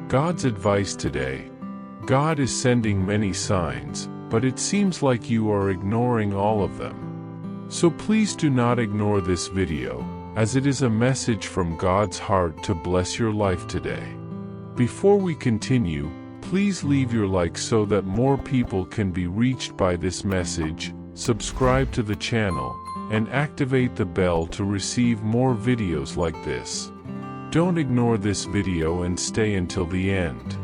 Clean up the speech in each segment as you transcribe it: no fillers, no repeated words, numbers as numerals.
God's advice today. God is sending many signs, but it seems like you are ignoring all of them. So please do not ignore this video, as it is a message from God's heart to bless your life today. Before we continue, please leave your like so that more people can be reached by this message, subscribe to the channel, and activate the bell to receive more videos like this. Don't ignore this video and stay until the end.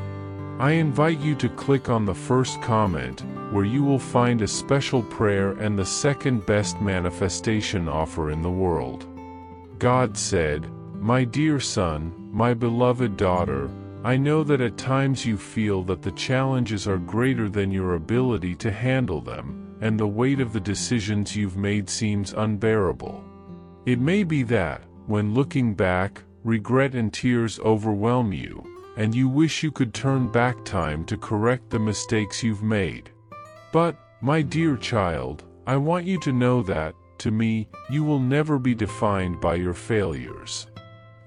I invite you to click on the first comment, where you will find a special prayer and the second best manifestation offer in the world. God said, "My dear son, my beloved daughter, I know that at times you feel that the challenges are greater than your ability to handle them, and the weight of the decisions you've made seems unbearable. It may be that, when looking back, regret and tears overwhelm you, and you wish you could turn back time to correct the mistakes you've made. But, my dear child, I want you to know that, to me, you will never be defined by your failures.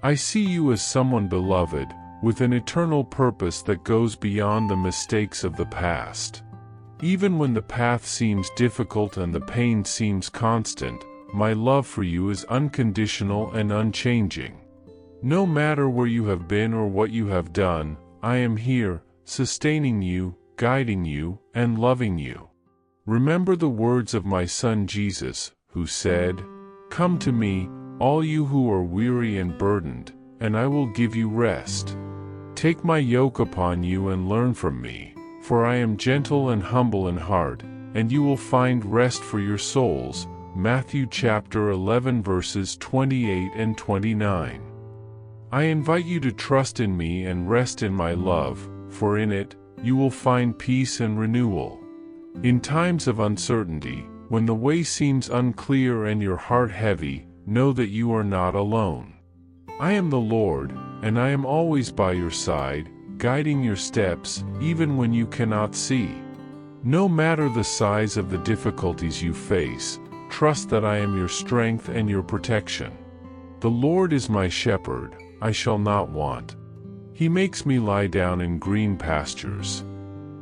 I see you as someone beloved, with an eternal purpose that goes beyond the mistakes of the past. Even when the path seems difficult and the pain seems constant, my love for you is unconditional and unchanging. No matter where you have been or what you have done, I am here, sustaining you, guiding you, and loving you. Remember the words of my son Jesus, who said, 'Come to me, all you who are weary and burdened, and I will give you rest. Take my yoke upon you and learn from me, for I am gentle and humble in heart, and you will find rest for your souls.' Matthew chapter 11 verses 28 and 29. I invite you to trust in me and rest in my love, for in it, you will find peace and renewal. In times of uncertainty, when the way seems unclear and your heart heavy, know that you are not alone. I am the Lord, and I am always by your side, guiding your steps, even when you cannot see. No matter the size of the difficulties you face, trust that I am your strength and your protection. The Lord is my shepherd, I shall not want. He makes me lie down in green pastures.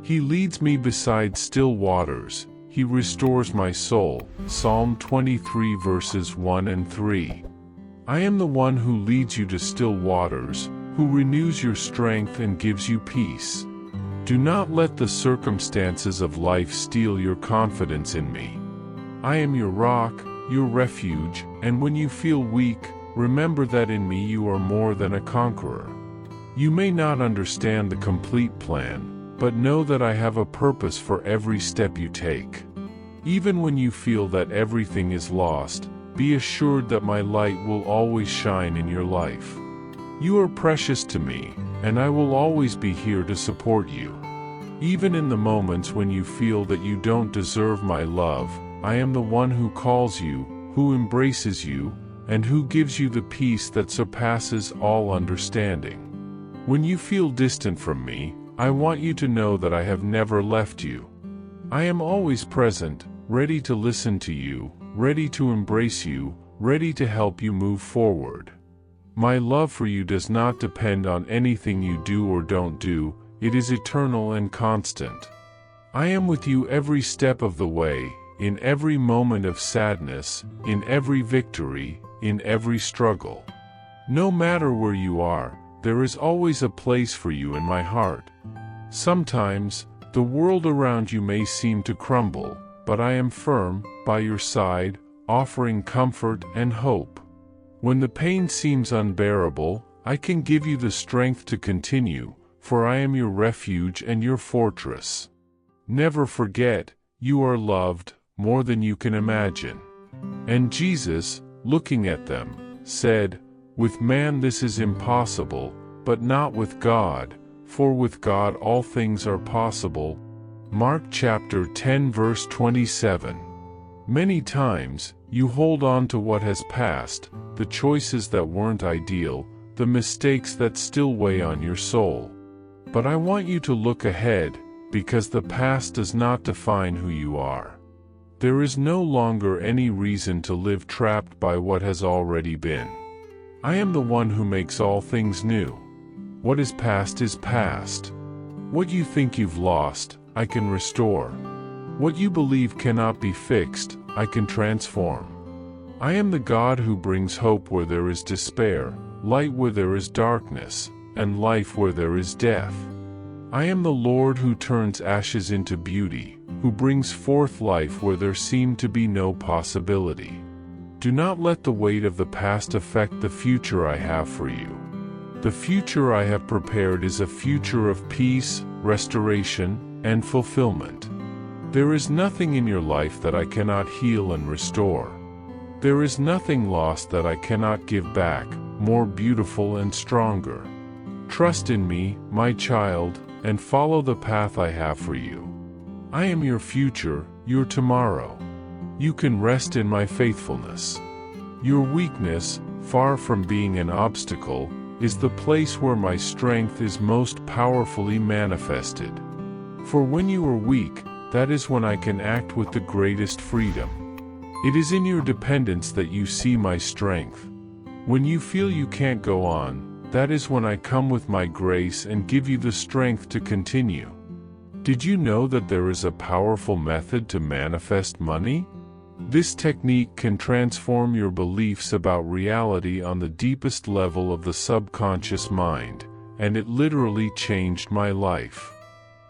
He leads me beside still waters. He restores my soul. Psalm 23 verses 1 and 3. I am the one who leads you to still waters, who renews your strength and gives you peace. Do not let the circumstances of life steal your confidence in me. I am your rock, your refuge, and when you feel weak, remember that in me you are more than a conqueror. You may not understand the complete plan, but know that I have a purpose for every step you take. Even when you feel that everything is lost, be assured that my light will always shine in your life. You are precious to me, and I will always be here to support you. Even in the moments when you feel that you don't deserve my love, I am the one who calls you, who embraces you, and who gives you the peace that surpasses all understanding. When you feel distant from me, I want you to know that I have never left you. I am always present, ready to listen to you, ready to embrace you, ready to help you move forward. My love for you does not depend on anything you do or don't do, it is eternal and constant. I am with you every step of the way, in every moment of sadness, in every victory, in every struggle. No matter where you are, there is always a place for you in my heart. Sometimes, the world around you may seem to crumble, but I am firm, by your side, offering comfort and hope. When the pain seems unbearable, I can give you the strength to continue, for I am your refuge and your fortress. Never forget, you are loved, more than you can imagine. And Jesus, looking at them, said, "With man this is impossible, but not with God, for with God all things are possible." Mark chapter 10 verse 27. Many times, you hold on to what has passed, the choices that weren't ideal, the mistakes that still weigh on your soul. But I want you to look ahead, because the past does not define who you are. There is no longer any reason to live trapped by what has already been. I am the one who makes all things new. What is past. What you think you've lost, I can restore. What you believe cannot be fixed, I can transform. I am the God who brings hope where there is despair, light where there is darkness, and life where there is death. I am the Lord who turns ashes into beauty, who brings forth life where there seemed to be no possibility. Do not let the weight of the past affect the future I have for you. The future I have prepared is a future of peace, restoration, and fulfillment. There is nothing in your life that I cannot heal and restore. There is nothing lost that I cannot give back, more beautiful and stronger. Trust in me, my child, and follow the path I have for you. I am your future, your tomorrow. You can rest in my faithfulness. Your weakness, far from being an obstacle, is the place where my strength is most powerfully manifested. For when you are weak, that is when I can act with the greatest freedom. It is in your dependence that you see my strength. When you feel you can't go on, that is when I come with my grace and give you the strength to continue. Did you know that there is a powerful method to manifest money? This technique can transform your beliefs about reality on the deepest level of the subconscious mind, and it literally changed my life.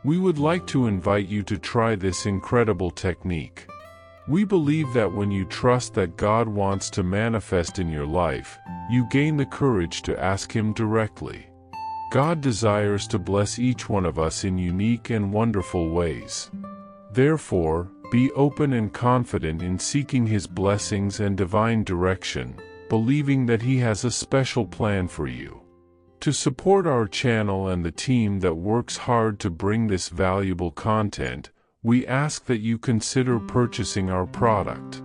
We would like to invite you to try this incredible technique. We believe that when you trust that God wants to manifest in your life, you gain the courage to ask Him directly. God desires to bless each one of us in unique and wonderful ways. Therefore, be open and confident in seeking His blessings and divine direction, believing that He has a special plan for you. To support our channel and the team that works hard to bring this valuable content, we ask that you consider purchasing our product.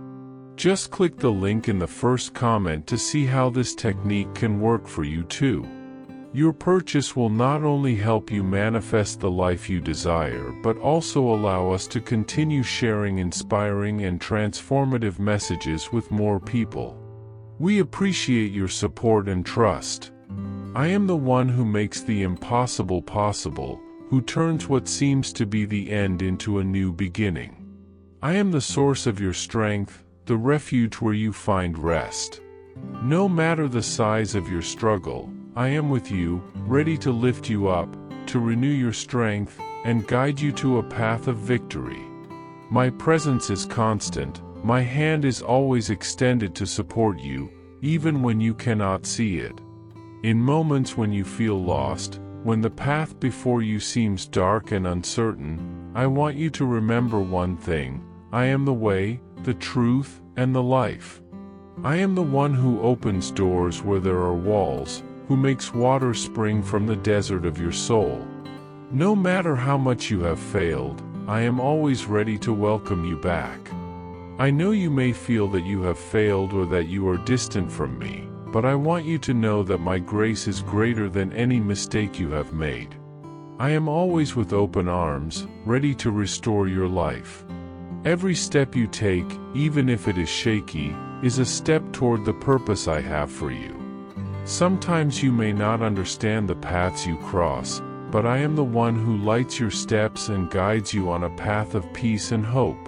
Just click the link in the first comment to see how this technique can work for you too. Your purchase will not only help you manifest the life you desire but also allow us to continue sharing inspiring and transformative messages with more people. We appreciate your support and trust. I am the one who makes the impossible possible, who turns what seems to be the end into a new beginning. I am the source of your strength, the refuge where you find rest. No matter the size of your struggle, I am with you, ready to lift you up, to renew your strength, and guide you to a path of victory. My presence is constant, my hand is always extended to support you, even when you cannot see it. In moments when you feel lost, when the path before you seems dark and uncertain, I want you to remember one thing: I am the way, the truth, and the life. I am the one who opens doors where there are walls, who makes water spring from the desert of your soul. No matter how much you have failed, I am always ready to welcome you back. I know you may feel that you have failed or that you are distant from me, but I want you to know that my grace is greater than any mistake you have made. I am always with open arms, ready to restore your life. Every step you take, even if it is shaky, is a step toward the purpose I have for you. Sometimes you may not understand the paths you cross, but I am the one who lights your steps and guides you on a path of peace and hope.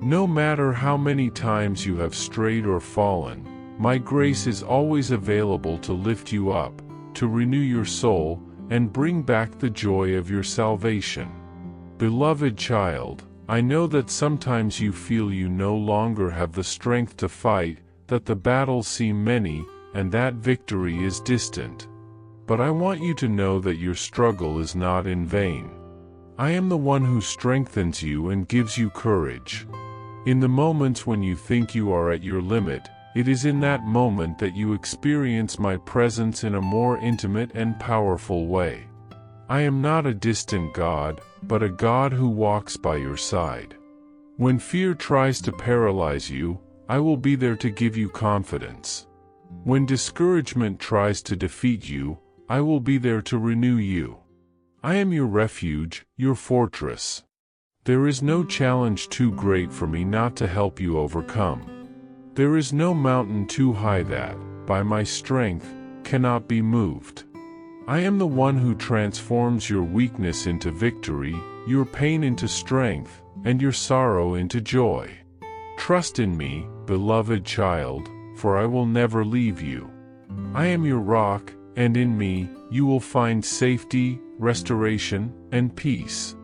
No matter how many times you have strayed or fallen, my grace is always available to lift you up, to renew your soul, and bring back the joy of your salvation. Beloved child, I know that sometimes you feel you no longer have the strength to fight, that the battles seem many, and that victory is distant. But I want you to know that your struggle is not in vain. I am the one who strengthens you and gives you courage. In the moments when you think you are at your limit, it is in that moment that you experience my presence in a more intimate and powerful way. I am not a distant God, but a God who walks by your side. When fear tries to paralyze you, I will be there to give you confidence. When discouragement tries to defeat you, I will be there to renew you. I am your refuge, your fortress. There is no challenge too great for me not to help you overcome. There is no mountain too high that, by my strength, cannot be moved. I am the one who transforms your weakness into victory, your pain into strength, and your sorrow into joy. Trust in me, beloved child, for I will never leave you. I am your rock, and in me, you will find safety, restoration, and peace.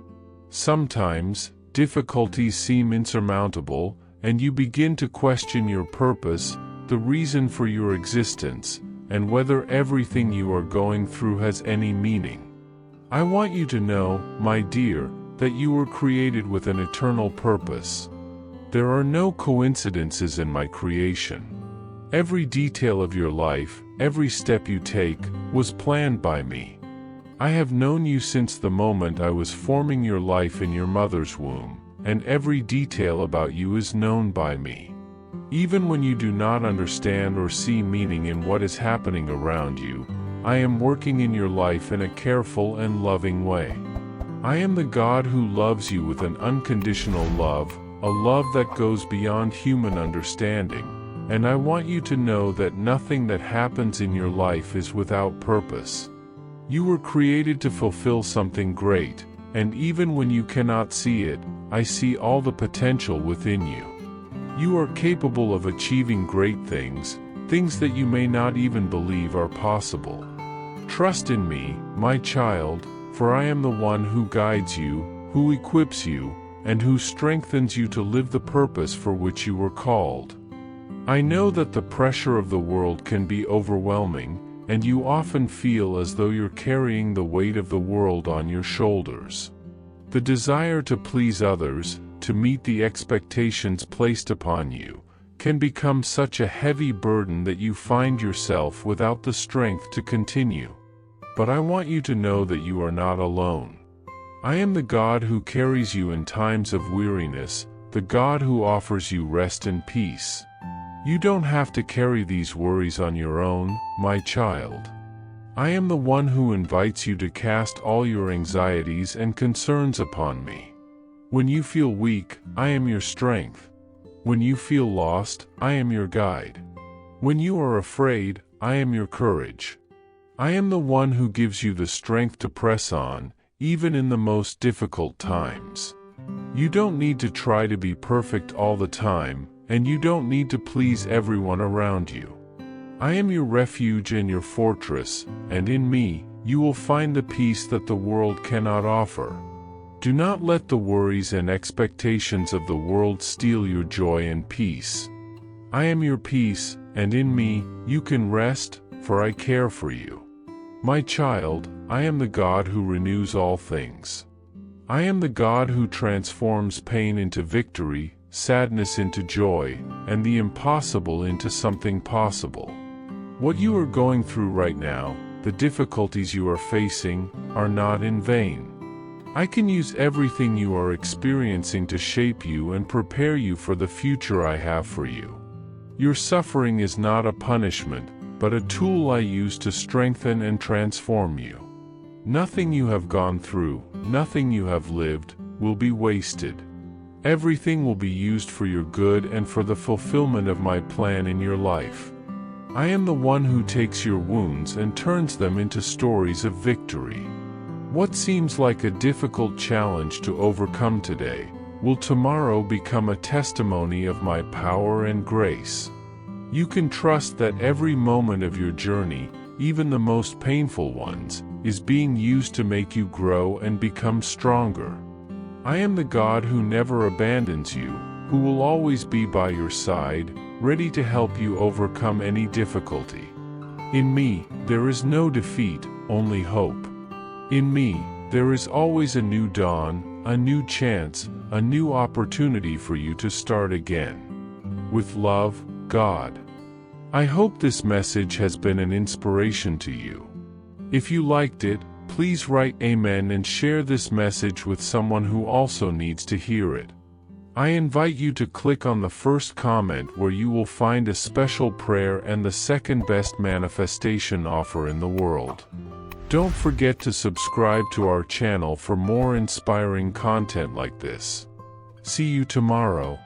Sometimes, difficulties seem insurmountable, and you begin to question your purpose, the reason for your existence, and whether everything you are going through has any meaning. I want you to know, my dear, that you were created with an eternal purpose. There are no coincidences in my creation. Every detail of your life, every step you take, was planned by me. I have known you since the moment I was forming your life in your mother's womb, and every detail about you is known by me. Even when you do not understand or see meaning in what is happening around you, I am working in your life in a careful and loving way. I am the God who loves you with an unconditional love, a love that goes beyond human understanding, and I want you to know that nothing that happens in your life is without purpose. You were created to fulfill something great, and even when you cannot see it, I see all the potential within you. You are capable of achieving great things, things that you may not even believe are possible. Trust in me, my child, for I am the one who guides you, who equips you, and who strengthens you to live the purpose for which you were called. I know that the pressure of the world can be overwhelming, and you often feel as though you're carrying the weight of the world on your shoulders. The desire to please others, to meet the expectations placed upon you, can become such a heavy burden that you find yourself without the strength to continue. But I want you to know that you are not alone. I am the God who carries you in times of weariness, the God who offers you rest and peace. You don't have to carry these worries on your own, my child. I am the one who invites you to cast all your anxieties and concerns upon me. When you feel weak, I am your strength. When you feel lost, I am your guide. When you are afraid, I am your courage. I am the one who gives you the strength to press on, even in the most difficult times. You don't need to try to be perfect all the time, and you don't need to please everyone around you. I am your refuge and your fortress, and in me, you will find the peace that the world cannot offer. Do not let the worries and expectations of the world steal your joy and peace. I am your peace, and in me, you can rest, for I care for you. My child, I am the God who renews all things. I am the God who transforms pain into victory, sadness into joy, and the impossible into something possible. What you are going through right now, the difficulties you are facing, are not in vain. I can use everything you are experiencing to shape you and prepare you for the future I have for you. Your suffering is not a punishment, but a tool I use to strengthen and transform you. Nothing you have gone through, nothing you have lived, will be wasted. Everything will be used for your good and for the fulfillment of my plan in your life. I am the one who takes your wounds and turns them into stories of victory. What seems like a difficult challenge to overcome today, will tomorrow become a testimony of my power and grace. You can trust that every moment of your journey, even the most painful ones, is being used to make you grow and become stronger. I am the God who never abandons you, who will always be by your side, ready to help you overcome any difficulty. In me, there is no defeat, only hope. In me, there is always a new dawn, a new chance, a new opportunity for you to start again. With love, God. I hope this message has been an inspiration to you. If you liked it, please write Amen and share this message with someone who also needs to hear it. I invite you to click on the first comment where you will find a special prayer and the second best manifestation offer in the world. Don't forget to subscribe to our channel for more inspiring content like this. See you tomorrow.